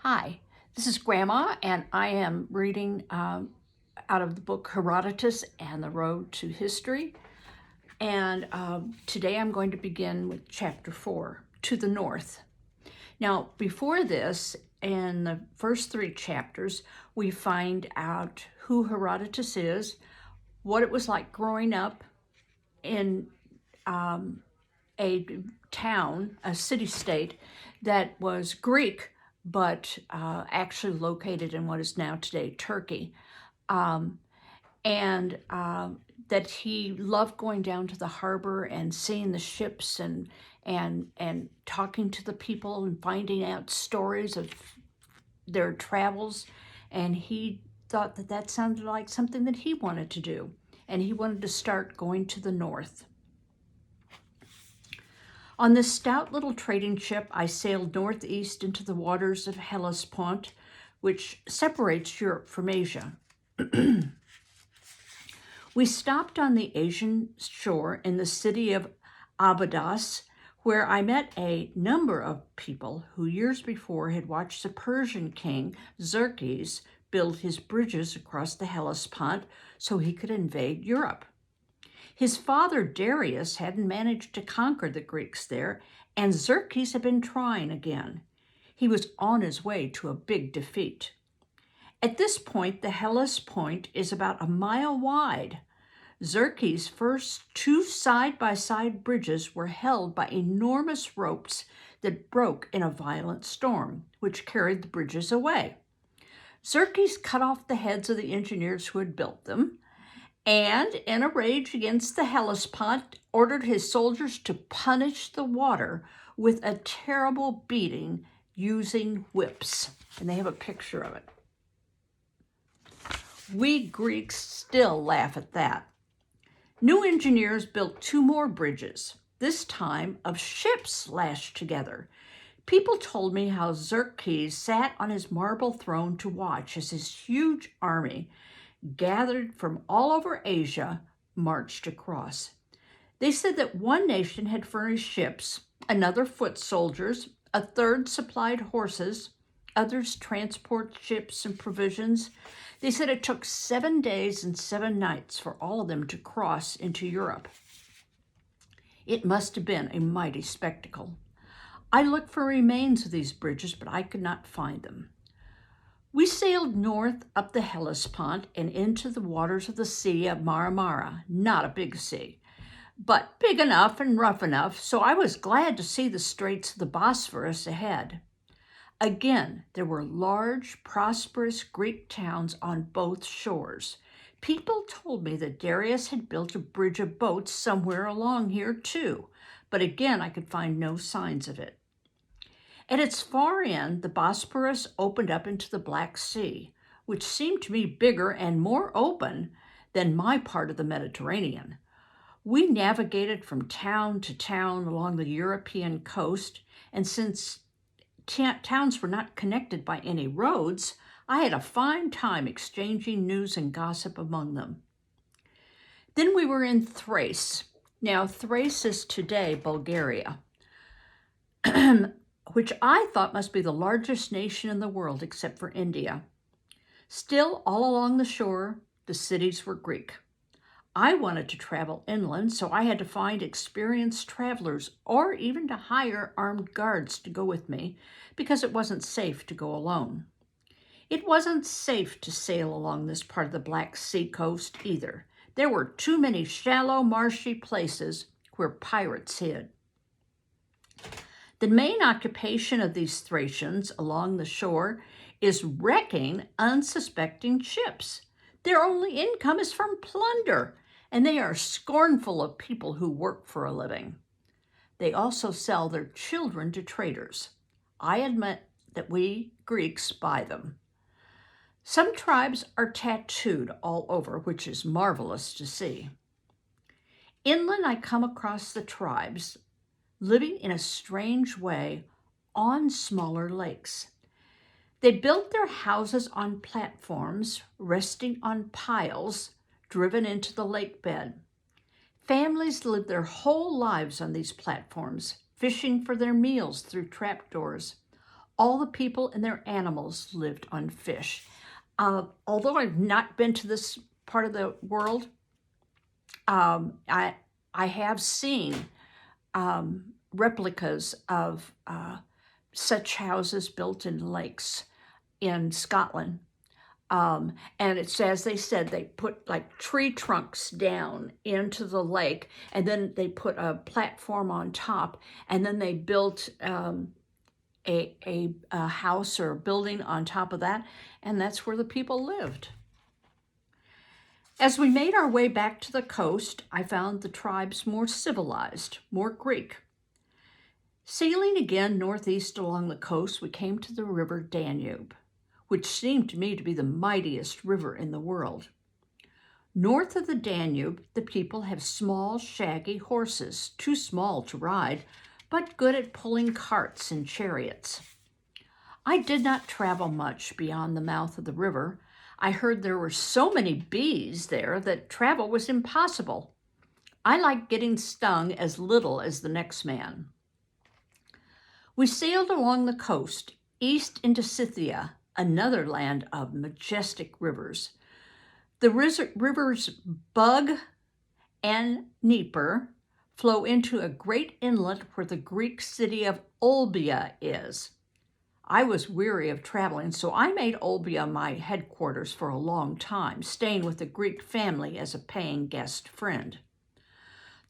Hi, this is Grandma, and I am reading out of the book Herodotus and the Road to History. And today I'm going to begin with chapter 4, To the North. Now, before this, in the first 3 chapters, we find out who Herodotus is, what it was like growing up in a town, a city-state that was Greek, but actually located in what is now today Turkey. And that he loved going down to the harbor and seeing the ships and talking to the people and finding out stories of their travels. And he thought that that sounded like something that he wanted to do. And he wanted to start going to the north. On this stout little trading ship, I sailed northeast into the waters of Hellespont, which separates Europe from Asia. We stopped on the Asian shore in the city of Abydos, where I met a number of people who years before had watched the Persian king Xerxes build his bridges across the Hellespont so he could invade Europe. His father Darius hadn't managed to conquer the Greeks there, and Xerxes had been trying again. He was on his way to a big defeat. At this point, the Hellespont is about a mile wide. Xerxes' first 2 side-by-side bridges were held by enormous ropes that broke in a violent storm, which carried the bridges away. Xerxes cut off the heads of the engineers who had built them, and in a rage against the Hellespont, ordered his soldiers to punish the water with a terrible beating using whips. And they have a picture of it. We Greeks still laugh at that. New engineers built 2 more bridges, this time of ships lashed together. People told me how Xerxes sat on his marble throne to watch as his huge army, gathered from all over Asia, marched across. They said that one nation had furnished ships, another foot soldiers, a third supplied horses, others transport ships and provisions. They said it took 7 days and 7 nights for all of them to cross into Europe. It must have been a mighty spectacle. I looked for remains of these bridges, but I could not find them. We sailed north up the Hellespont and into the waters of the Sea of Marmara, not a big sea, but big enough and rough enough, so I was glad to see the Straits of the Bosphorus ahead. Again, there were large, prosperous Greek towns on both shores. People told me that Darius had built a bridge of boats somewhere along here too, but again, I could find no signs of it. At its far end, the Bosporus opened up into the Black Sea, which seemed to me bigger and more open than my part of the Mediterranean. We navigated from town to town along the European coast, and since towns were not connected by any roads, I had a fine time exchanging news and gossip among them. Then we were in Thrace. Now, Thrace is today Bulgaria, which I thought must be the largest nation in the world except for India. Still, all along the shore, the cities were Greek. I wanted to travel inland, so I had to find experienced travelers or even to hire armed guards to go with me because it wasn't safe to go alone. It wasn't safe to sail along this part of the Black Sea coast either. There were too many shallow, marshy places where pirates hid. The main occupation of these Thracians along the shore is wrecking unsuspecting ships. Their only income is from plunder, and they are scornful of people who work for a living. They also sell their children to traders. I admit that we Greeks buy them. Some tribes are tattooed all over, which is marvelous to see. Inland, I come across the tribes living in a strange way on smaller lakes. They built their houses on platforms, resting on piles driven into the lake bed. Families live their whole lives on these platforms, fishing for their meals through trapdoors. All the people and their animals lived on fish. Although I've not been to this part of the world, I have seen replicas of such houses built in lakes in Scotland. And it's, as they said, they put like tree trunks down into the lake, and then they put a platform on top, and then they built a house or a building on top of that, and that's where the people lived. As we made our way back to the coast, I found the tribes more civilized, more Greek. Sailing again northeast along the coast, we came to the river Danube, which seemed to me to be the mightiest river in the world. North of the Danube, the people have small, shaggy horses, too small to ride, but good at pulling carts and chariots. I did not travel much beyond the mouth of the river. I heard there were so many bees there that travel was impossible. I like getting stung as little as the next man. We sailed along the coast, east into Scythia, another land of majestic rivers. The rivers Bug and Dnieper flow into a great inlet where the Greek city of Olbia is. I was weary of traveling, so I made Olbia my headquarters for a long time, staying with a Greek family as a paying guest friend.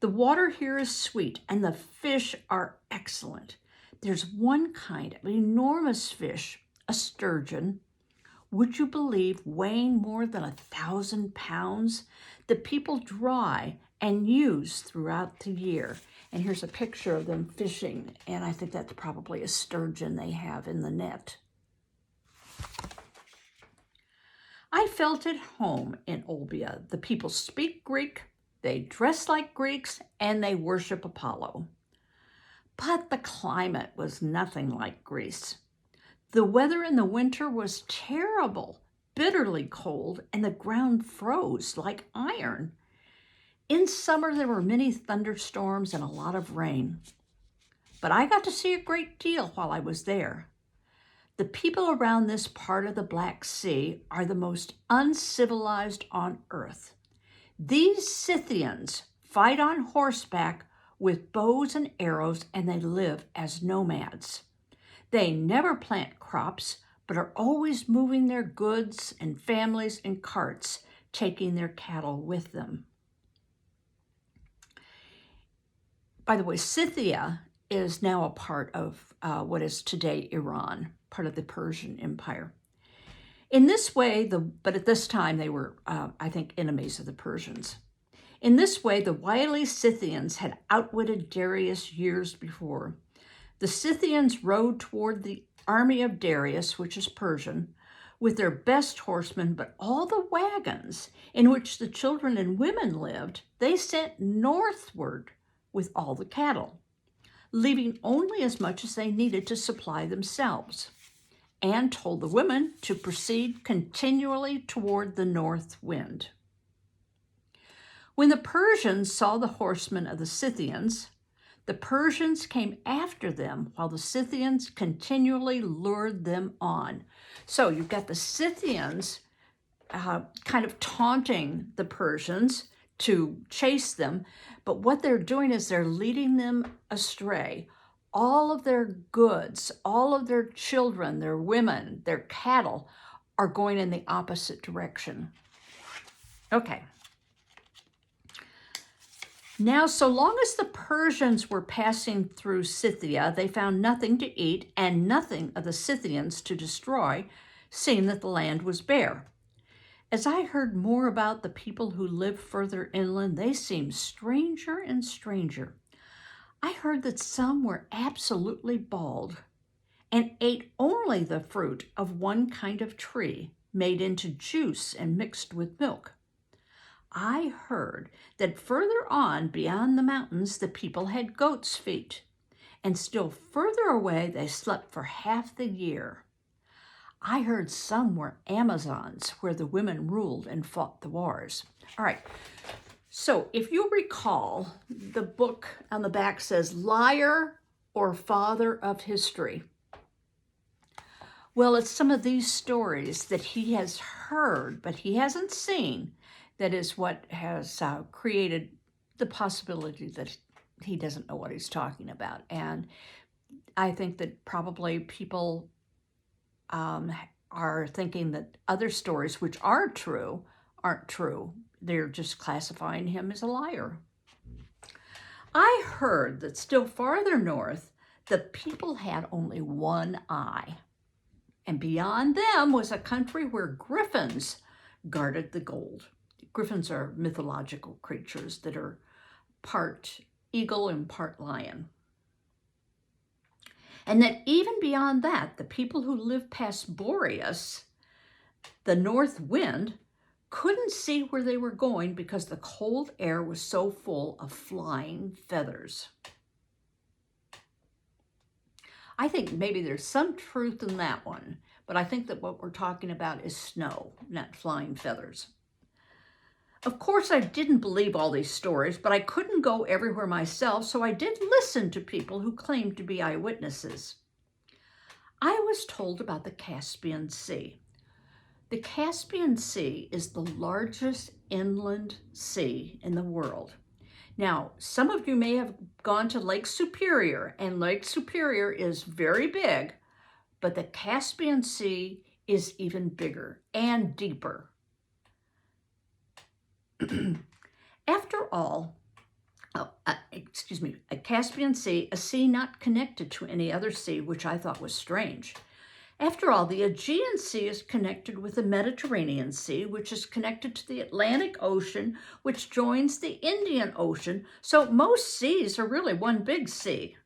The water here is sweet, and the fish are excellent. There's one kind of enormous fish, a sturgeon. Would you believe weighing more than 1,000 pounds? The people dry and use throughout the year. And here's a picture of them fishing, and I think that's probably a sturgeon they have in the net. I felt at home in Olbia. The people speak Greek, they dress like Greeks, and they worship Apollo. But the climate was nothing like Greece. The weather in the winter was terrible, bitterly cold, and the ground froze like iron. In summer, there were many thunderstorms and a lot of rain. But I got to see a great deal while I was there. The people around this part of the Black Sea are the most uncivilized on earth. These Scythians fight on horseback with bows and arrows, and they live as nomads. They never plant crops, but are always moving their goods and families in carts, taking their cattle with them. By the way, Scythia is now a part of what is today Iran, part of the Persian Empire. In this way, but at this time they were, I think, enemies of the Persians. In this way, the wily Scythians had outwitted Darius years before. The Scythians rode toward the army of Darius, which is Persian, with their best horsemen, but all the wagons in which the children and women lived, they sent northward with all the cattle, leaving only as much as they needed to supply themselves, and told the women to proceed continually toward the north wind. When the Persians saw the horsemen of the Scythians, the Persians came after them while the Scythians continually lured them on. So you've got the Scythians kind of taunting the Persians to chase them, but what they're doing is they're leading them astray. All of their goods, all of their children, their women, their cattle are going in the opposite direction. Okay. Now, so long as the Persians were passing through Scythia, they found nothing to eat and nothing of the Scythians to destroy, seeing that the land was bare. As I heard more about the people who lived further inland, they seemed stranger and stranger. I heard that some were absolutely bald and ate only the fruit of one kind of tree, made into juice and mixed with milk. I heard that further on beyond the mountains, the people had goats' feet, and still further away they slept for half the year. I heard some were Amazons, where the women ruled and fought the wars. All right, so if you recall, the book on the back says, Liar or Father of History. Well, it's some of these stories that he has heard, but he hasn't seen, that is what has created the possibility that he doesn't know what he's talking about. And I think that probably people are thinking that other stories, which are true, aren't true. They're just classifying him as a liar. I heard that still farther north, the people had only one eye. And beyond them was a country where griffins guarded the gold. Griffins are mythological creatures that are part eagle and part lion. And that even beyond that, the people who lived past Boreas, the north wind, couldn't see where they were going because the cold air was so full of flying feathers. I think maybe there's some truth in that one, but I think that what we're talking about is snow, not flying feathers. Of course, I didn't believe all these stories, but I couldn't go everywhere myself, so I did listen to people who claimed to be eyewitnesses. I was told about the Caspian Sea. The Caspian Sea is the largest inland sea in the world. Now, some of you may have gone to Lake Superior, and Lake Superior is very big, but the Caspian Sea is even bigger and deeper. After all, a Caspian Sea, a sea not connected to any other sea, which I thought was strange. After all, the Aegean Sea is connected with the Mediterranean Sea, which is connected to the Atlantic Ocean, which joins the Indian Ocean. So most seas are really one big sea.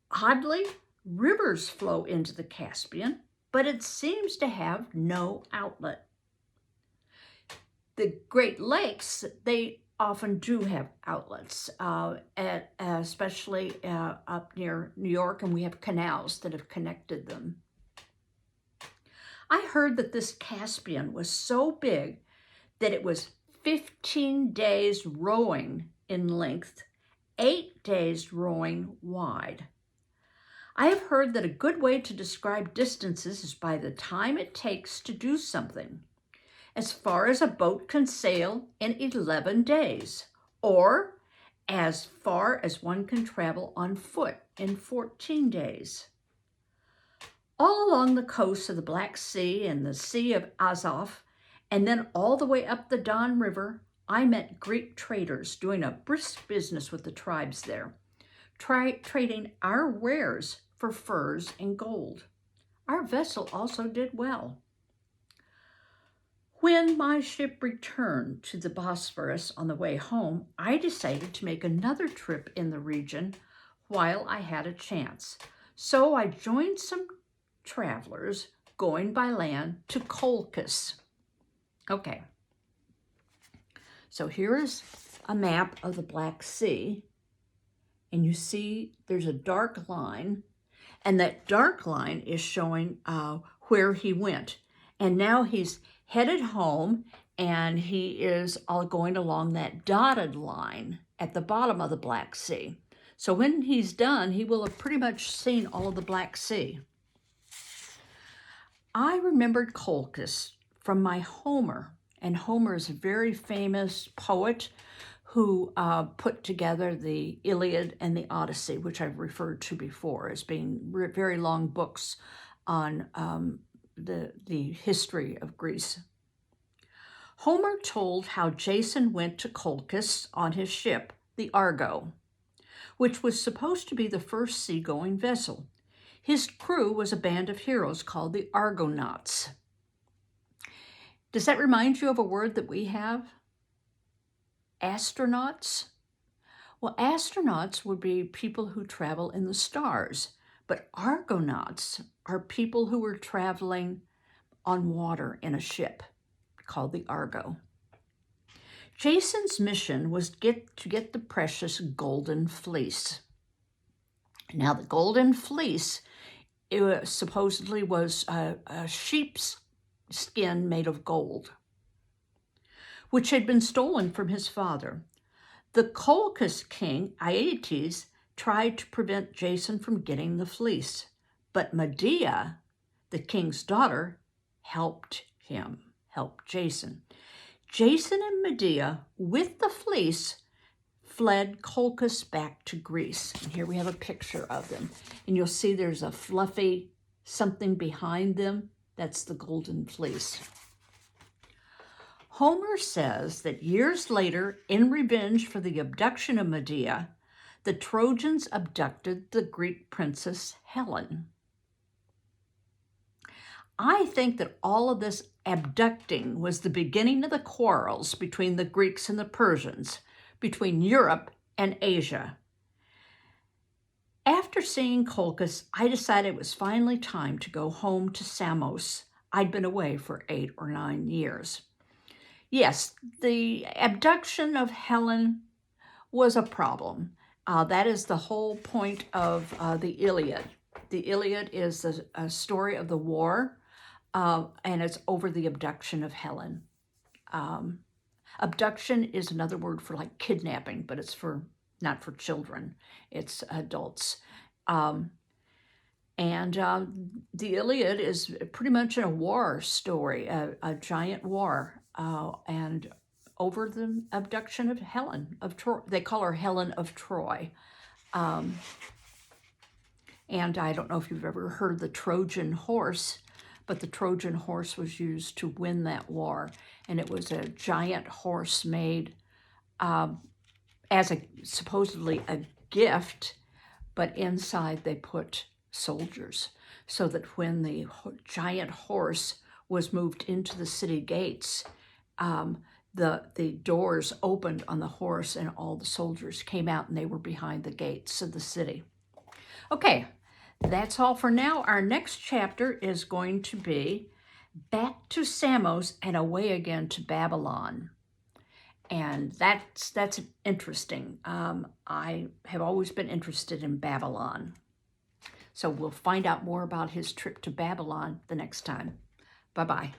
Oddly, rivers flow into the Caspian, but it seems to have no outlet. The Great Lakes, they often do have outlets, especially up near New York, and we have canals that have connected them. I heard that this Caspian was so big that it was 15 days rowing in length, 8 days rowing wide. I have heard that a good way to describe distances is by the time it takes to do something. As far as a boat can sail in 11 days, or as far as one can travel on foot in 14 days. All along the coast of the Black Sea and the Sea of Azov, and then all the way up the Don River, I met Greek traders doing a brisk business with the tribes there, trading our wares for furs and gold. Our vessel also did well. When my ship returned to the Bosphorus on the way home, I decided to make another trip in the region while I had a chance. So I joined some travelers going by land to Colchis. Okay, so here is a map of the Black Sea, and you see there's a dark line, and that dark line is showing where he went. And now he's headed home, and he is all going along that dotted line at the bottom of the Black Sea. So when he's done, he will have pretty much seen all of the Black Sea. I remembered Colchis from my Homer, and Homer is a very famous poet who put together the Iliad and the Odyssey, which I've referred to before as being very long books on the history of Greece. Homer told how Jason went to Colchis on his ship, the Argo, which was supposed to be the first seagoing vessel. His crew was a band of heroes called the Argonauts. Does that remind you of a word that we have? Astronauts? Well, astronauts would be people who travel in the stars, but Argonauts are people who were traveling on water in a ship called the Argo. Jason's mission was to get the precious golden fleece. Now, the golden fleece supposedly was a sheep's skin made of gold, which had been stolen from his father. The Colchis king, Aeetes, tried to prevent Jason from getting the fleece, but Medea, The king's daughter helped Jason. Jason and Medea, with the fleece, fled Colchis back to Greece. And here we have a picture of them. And you'll see there's a fluffy something behind them. That's the golden fleece. Homer says that years later, in revenge for the abduction of Medea, the Trojans abducted the Greek princess Helen. I think that all of this abducting was the beginning of the quarrels between the Greeks and the Persians, between Europe and Asia. After seeing Colchis, I decided it was finally time to go home to Samos. I'd been away for 8 or 9 years. Yes, the abduction of Helen was a problem. That is the whole point of the Iliad. The Iliad is a story of the war, and it's over the abduction of Helen. Abduction is another word for like kidnapping, but it's not for children. It's adults. The Iliad is pretty much a war story, a giant war, and over the abduction of Helen of Troy. They call her Helen of Troy. And I don't know if you've ever heard of the Trojan Horse, but the Trojan Horse was used to win that war. And it was a giant horse made as supposedly a gift, but inside they put soldiers, so that when the giant horse was moved into the city gates, the doors opened on the horse and all the soldiers came out and they were behind the gates of the city. Okay, that's all for now. Our next chapter is going to be back to Samos and away again to Babylon. And that's interesting. I have always been interested in Babylon. So we'll find out more about his trip to Babylon the next time. Bye-bye.